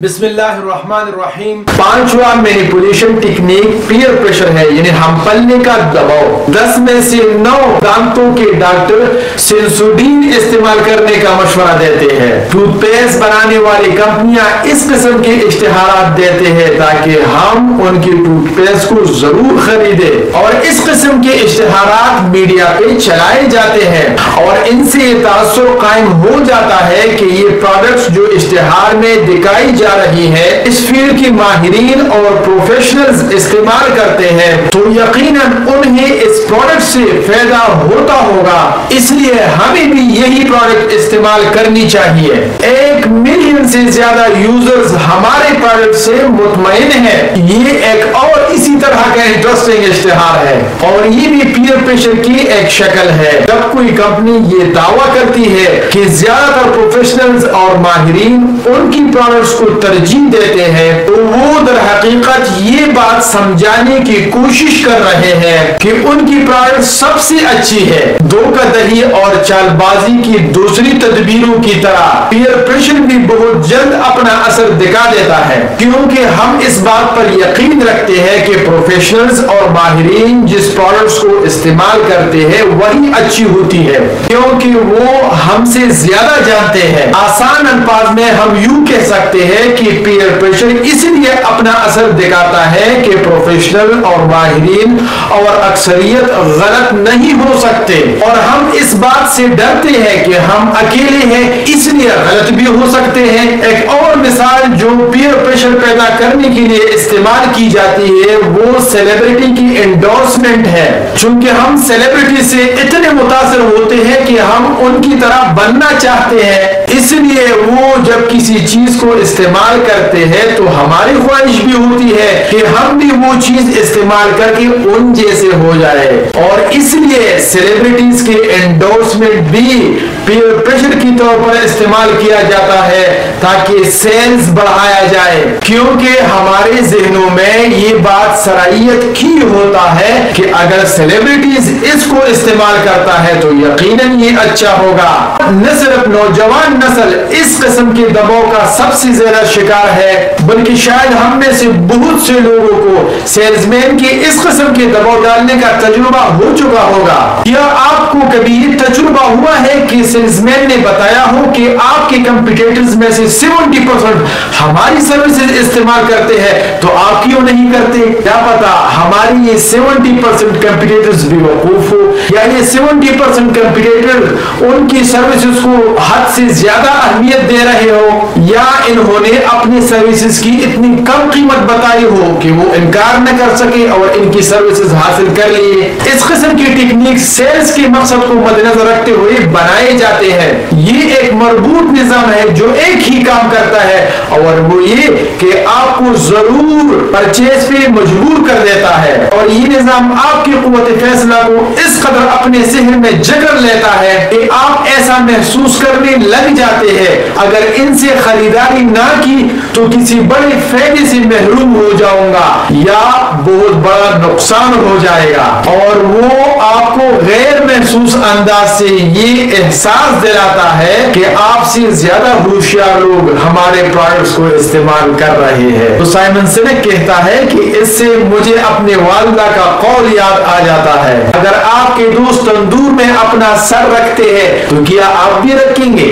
بسم اللہ الرحمن الرحیم۔ پانچواں مینیپولیشن ٹیکنیک پیئر پریشر ہے، یعنی ہم پلنے کا دباؤ۔ 10 میں سے 9 دانتوں کے ڈاکٹر سینسوڈین استعمال کرنے کا مشورہ دیتے ہیں۔ ٹوتھ پیسٹ بنانے والی کمپنیاں اس قسم کے اشتہارات دیتے ہیں تاکہ ہم ان کی ٹوتھ پیسٹ کو ضرور خریدیں، اور اس قسم کے اشتہارات میڈیا پہ چلائے جاتے ہیں اور ان سے یہ تاثر قائم ہو جاتا ہے کہ یہ پروڈکٹس جو اشتہار میں دکھائی جا رہی ہے اس فیلڈ کی ماہرین اور پروفیشنلز استعمال کرتے ہیں، تو یقیناً انہیں اس پروڈکٹ سے فائدہ ہوتا ہوگا، اس لیے ہمیں بھی یہی پروڈکٹ استعمال کرنی چاہیے۔ 1 ملین سے زیادہ یوزرز ہمارے پروڈکٹ سے مطمئن ہیں۔ یہ ایک اور اسی طرح کا انٹرسٹنگ اشتہار ہے، اور یہ بھی پیئر پریشر کی ایک شکل ہے۔ جب کوئی کمپنی یہ دعویٰ کرتی ہے کہ زیادہ تر پروفیشنلز اور ماہرین ان کی پروڈکٹس کو ترجیح دیتے ہیں، تو وہ در حقیقت یہ بات سمجھانے کی کوشش کر رہے ہیں کہ ان کی پروڈکٹ سب سے اچھی ہے۔ دھوکہ دہی اور چال بازی کی دوسری تدبیروں کی طرح پیئر پریشر بھی بہت جلد اپنا اثر دکھا دیتا ہے، کیونکہ ہم اس بات پر یقین رکھتے ہیں کہ پروفیشنلز اور ماہرین جس پروڈکٹس کو استعمال کرتے ہیں وہی اچھی ہوتی ہے، کیونکہ وہ ہم سے زیادہ جانتے ہیں۔ آسان الفاظ میں ہم یوں کہہ سکتے ہیں کہ پیئر پریشر اس لیے اپنا اثر دکھاتا ہے کہ پروفیشنل اور ماہرین اور اکثریت غلط نہیں ہو سکتے، اور ہم اس بات سے ڈرتے ہیں کہ ہم اکیلے ہیں اس لیے غلط بھی ہو سکتے ہیں۔ ایک اور مثال جو پیئر پریشر پیدا کرنے کے لیے استعمال کی جاتی ہے وہ سیلیبریٹی کی انڈورسمنٹ ہے۔ چونکہ ہم سیلیبریٹی سے اتنے متاثر ہوتے ہیں کہ ہم ان کی طرح بننا چاہتے ہیں، اس لیے وہ جب کسی چیز کو استعمال کرتے ہیں تو ہماری خواہش بھی ہوتی ہے کہ ہم بھی وہ چیز استعمال کر کے ان جیسے ہو جائے، اور اس لیے سیلیبریٹیز کے انڈورسمنٹ بھی پیئر پریشر کی طور پر استعمال کیا جاتا ہے تاکہ سیلز بڑھایا جائے، کیونکہ ہمارے ذہنوں میں یہ بات سرائیت کی ہوتا ہے کہ اگر سیلیبریٹیز اس کو استعمال کرتا ہے تو یقیناً یہ اچھا ہوگا۔ نہ صرف نوجوان نسل اس قسم کے دباؤ کا سب سے زیادہ شکار ہے، بلکہ شاید ہم میں سے بہت سے لوگوں کو سیلز مین کے اس قسم کے دباؤ ڈالنے کا تجربہ ہو چکا ہوگا۔ کیا آپ کو کبھی یہ تجربہ ہوا ہے کہ سیلز مین نے بتایا ہو کہ آپ کے کمپیٹیٹرز میں سے 70% ہماری سروسز استعمال کرتے ہیں تو آپ کیوں نہیں کرتے؟ کیا پتا ہماری یہ 70% کمپیٹیٹرز بھی وقوف ہو، یا یہ 70% کمپیٹیٹر ان کی سروسز کو حد سے زیادہ اہمیت دے رہے ہو، یا انہوں نے اپنی سروسز کی اتنی کم قیمت بتائی ہو کہ وہ انکار نہ کر سکے اور ان کی سروسز حاصل کر لیے۔ اس قسم کی ٹیکنیک سیلز کے مقصد کو مد نظر رکھتے ہوئے بنائے جاتے ہیں۔ یہ ایک مربوط نظام ہے جو ایک ہی کام کرتا ہے، اور وہ یہ کہ آپ کو ضرور پرچیز پہ مجبور کر دیتا ہے، اور یہ نظام آپ کی قوت فیصلہ کو اس قدر اپنے ذہن میں جکڑ لیتا ہے کہ آپ ایسا محسوس کرنے لگ جاتے ہیں اگر ان سے خریداری نہ کی تو کسی بڑے فائدے سے محروم ہو جاؤں گا یا بہت بڑا نقصان ہو جائے گا، اور وہ آپ کو غیر محسوس انداز سے یہ احساس دلاتا ہے کہ آپ سے زیادہ ہوشیار لوگ ہمارے پروڈکٹس کو استعمال کر رہے ہیں۔ تو سائمن سینک کہتا ہے کہ اس سے مجھے اپنے والدہ کا قول یاد آ جاتا ہے، اگر آپ کے دوست تندور میں اپنا سر رکھتے ہیں تو کیا آپ بھی رکھیں گے؟